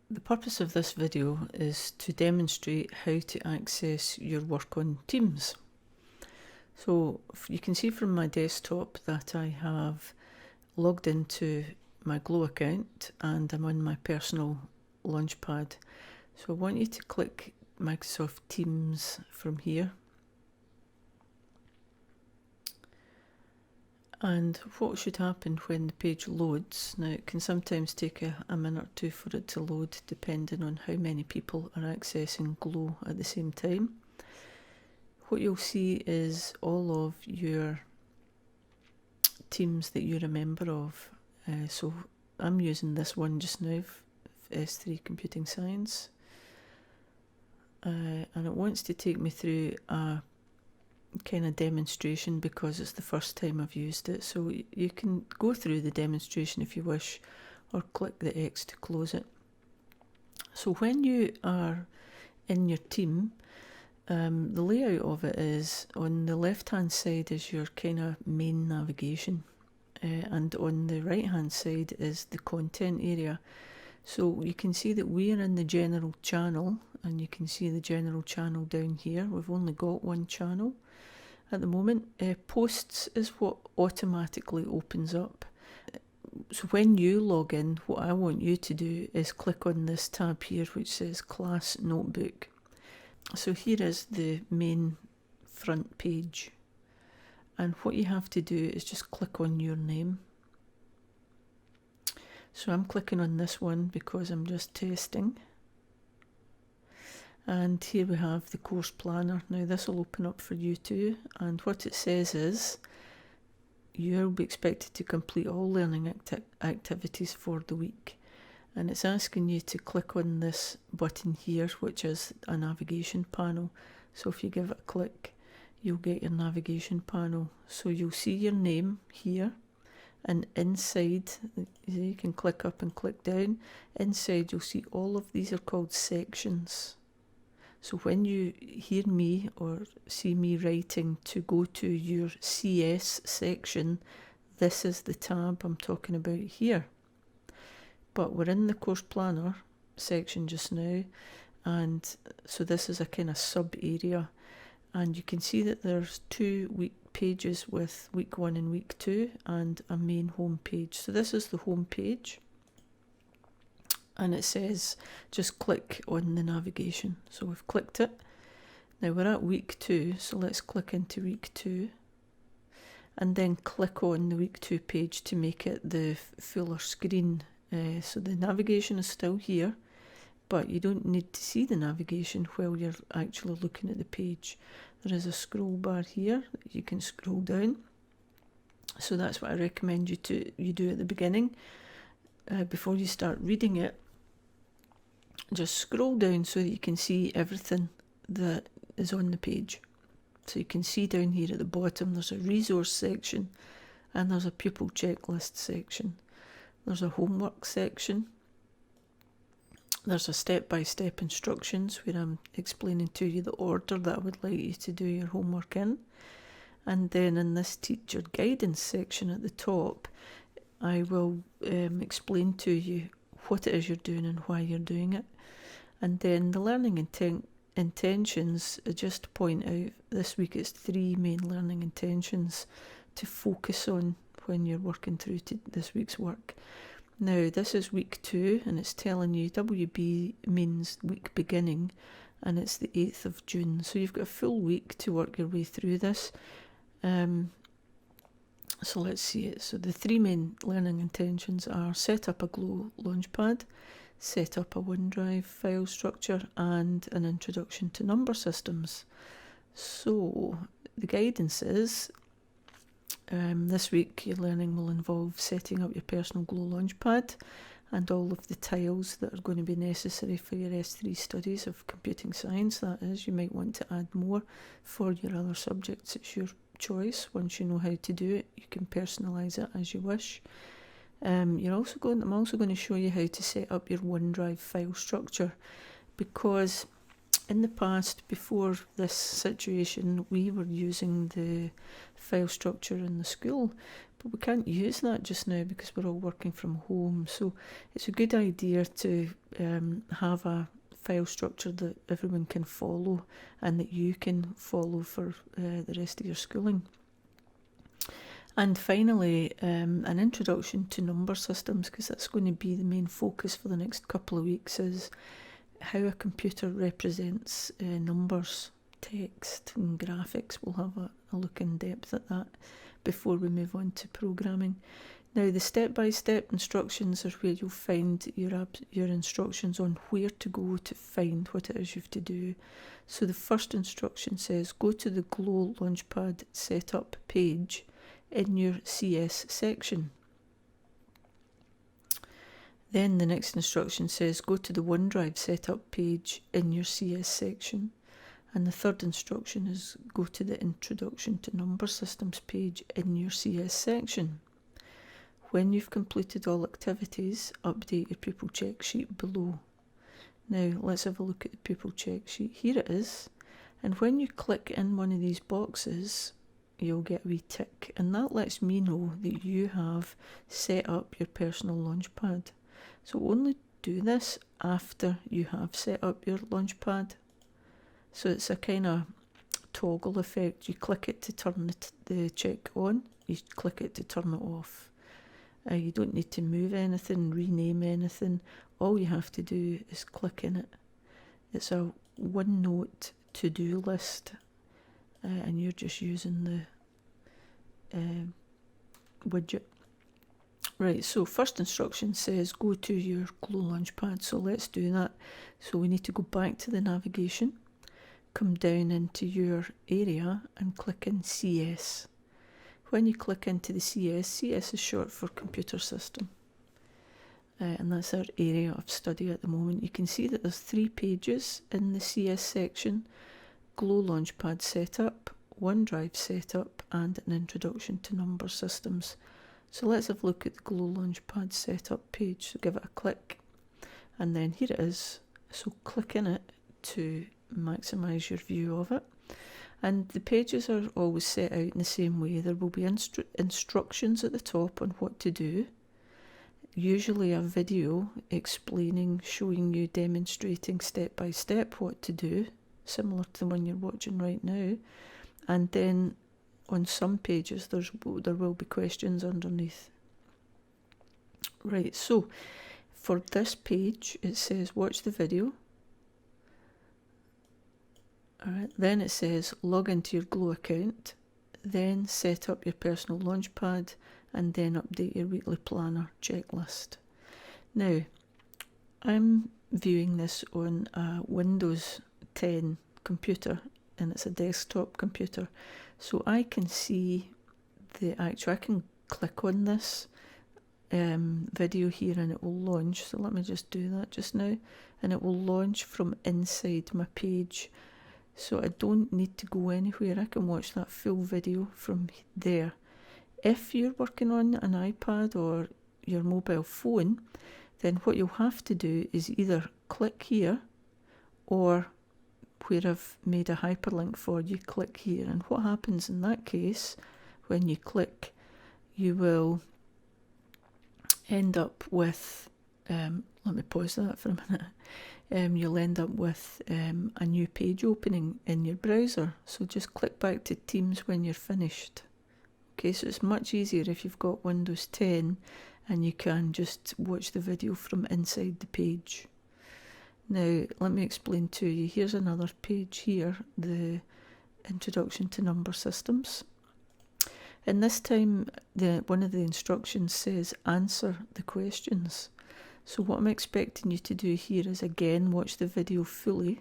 The purpose of this video is to demonstrate how to access your work on Teams. So you can see from my desktop that I have logged into my Glow account and I'm on my personal Launchpad. So I want you to click Microsoft Teams from here. And what should happen when the page loads, now it can sometimes take a minute or two for it to load depending on how many people are accessing Glow at the same time. What you'll see is all of your teams that you're a member of. So I'm using this one just now, S3 Computing Science. And it wants to take me through a kind of demonstration because it's the first time I've used it. So you can go through the demonstration if you wish, or click the X to close it. So when you are in your team, the layout of it is on the left hand side is your kind of main navigation, and on the right hand side is the content area. So you can see that we are in the general channel, and you can see the general channel down here. We've only got one channel at the moment. Posts is what automatically opens up. So when you log in, what I want you to do is click on this tab here which says Class Notebook. So here is the main front page, and what you have to do is just click on your name. So I'm clicking on this one because I'm just testing. And here we have the course planner. Now this will open up for you too, and what it says is you'll be expected to complete all learning activities for the week. And it's asking you to click on this button here, which is a navigation panel. So if you give it a click, you'll get your navigation panel. So you'll see your name here, and inside, you can click up and click down. Inside you'll see all of these are called sections. So when you hear me or see me writing to go to your CS section, this is the tab I'm talking about here. But we're in the course planner section just now, and so this is a kind of sub area, and you can see that there's 2 week pages with week 1 and week 2 and a main home page. So this is the home page, and it says just click on the navigation. So we've clicked it. Now we're at week 2, so let's click into week 2 and then click on the week 2 page to make it the fuller screen. So the navigation is still here, but you don't need to see the navigation while you're actually looking at the page. There is a scroll bar here that you can scroll down. So that's what I recommend you do at the beginning. Before you start reading it, just scroll down so that you can see everything that is on the page. So you can see down here at the bottom there's a resource section and there's a pupil checklist section. There's a homework section. There's a step-by-step instructions where I'm explaining to you the order that I would like you to do your homework in. And then in this teacher guidance section at the top, I will explain to you what it is you're doing and why you're doing it. And then the learning intentions, just to point out, this week it's 3 main learning intentions to focus on when you're working through this week's work. Now this is week 2, and it's telling you WB means week beginning, and it's the 8th of June. So you've got a full week to work your way through this. So let's see it. So the 3 main learning intentions are set up a Glow Launchpad, set up a OneDrive file structure, and an introduction to number systems. So the guidance is, this week your learning will involve setting up your personal Glow Launchpad and all of the tiles that are going to be necessary for your S3 studies of computing science. That is, you might want to add more for your other subjects. It's your choice. Once you know how to do it, you can personalise it as you wish. I'm also going to show you how to set up your OneDrive file structure, because In the past, before this situation, we were using the file structure in the school, but we can't use that just now because we're all working from home. So it's a good idea to have a file structure that everyone can follow and that you can follow for the rest of your schooling. And finally, an introduction to number systems, because that's going to be the main focus for the next couple of weeks, is how a computer represents numbers, text and graphics. We'll have a look in depth at that before we move on to programming. Now, the step-by-step instructions are where you'll find your instructions on where to go to find what it is you have to do. So the first instruction says, go to the Glow Launchpad setup page in your CS section. Then the next instruction says, go to the OneDrive setup page in your CS section. And the third instruction is, go to the Introduction to Number Systems page in your CS section. When you've completed all activities, update your pupil check sheet below. Now let's have a look at the pupil check sheet. Here it is. And when you click in one of these boxes, you'll get a wee tick. And that lets me know that you have set up your personal Launchpad. So only do this after you have set up your Launchpad. So it's a kind of toggle effect. You click it to turn the check on, you click it to turn it off. You don't need to move anything, rename anything. All you have to do is click in it. It's a OneNote to-do list, and you're just using the widget. Right, so first instruction says go to your Glow Launchpad, so let's do that. So we need to go back to the navigation, come down into your area and click in CS. When you click into the CS is short for computer system. And that's our area of study at the moment. You can see that there's 3 pages in the CS section: Glow Launchpad Setup, OneDrive Setup, and an Introduction to Number Systems. So let's have a look at the Glow Launchpad Setup page. So give it a click, and then here it is. So click in it to maximise your view of it. And the pages are always set out in the same way. There will be instructions at the top on what to do. Usually a video explaining, showing you, demonstrating step by step what to do, similar to the one you're watching right now. And then on some pages there will be questions underneath. Right, so for this page it says watch the video. Alright, then it says log into your Glow account, then set up your personal Launchpad, and then update your weekly planner checklist. Now, I'm viewing this on a Windows 10 computer, and it's a desktop computer, so I can see I can click on this video here and it will launch. So let me just do that just now, and it will launch from inside my page. So I don't need to go anywhere. I can watch that full video from there. If you're working on an iPad or your mobile phone, then what you'll have to do is either click here, or where I've made a hyperlink for you, click here. And what happens in that case, when you click, you will end up with, let me pause that for a minute. You'll end up with a new page opening in your browser. So just click back to Teams when you're finished. Okay, so it's much easier if you've got Windows 10 and you can just watch the video from inside the page. Now, let me explain to you. Here's another page here, the Introduction to Number Systems. And this time, one of the instructions says answer the questions. So what I'm expecting you to do here is again watch the video fully,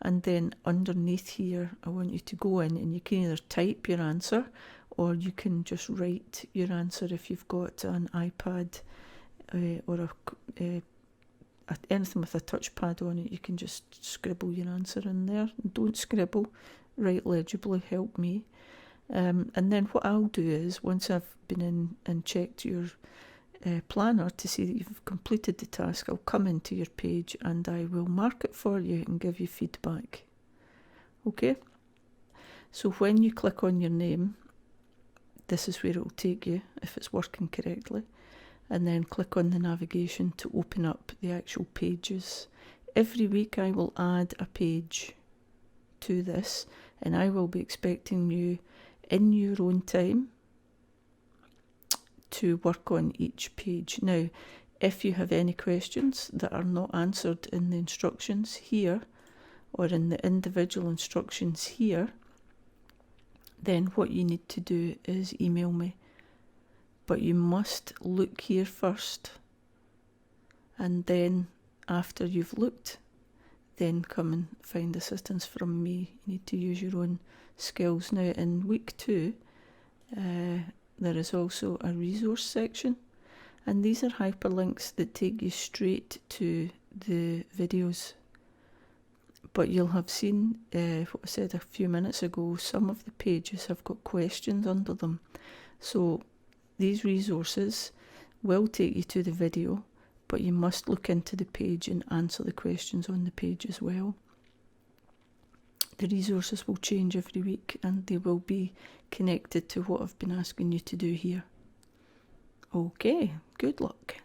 and then underneath here I want you to go in and you can either type your answer or you can just write your answer. If you've got an iPad or anything with a touchpad on it, you can just scribble your answer in there. Don't scribble, write legibly, help me. And then what I'll do is, once I've been in and checked your planner to see that you've completed the task, I'll come into your page and I will mark it for you and give you feedback. Okay? So when you click on your name, this is where it will take you if it's working correctly, and then click on the navigation to open up the actual pages. Every week I will add a page to this, and I will be expecting you in your own time to work on each page. Now, if you have any questions that are not answered in the instructions here or in the individual instructions here, then what you need to do is email me. But you must look here first, and then after you've looked, then come and find assistance from me. You need to use your own skills. Now in week 2, there is also a resource section, and these are hyperlinks that take you straight to the videos. But you'll have seen what I said a few minutes ago, some of the pages have got questions under them. So these resources will take you to the video, but you must look into the page and answer the questions on the page as well. The resources will change every week and they will be connected to what I've been asking you to do here. Okay, good luck.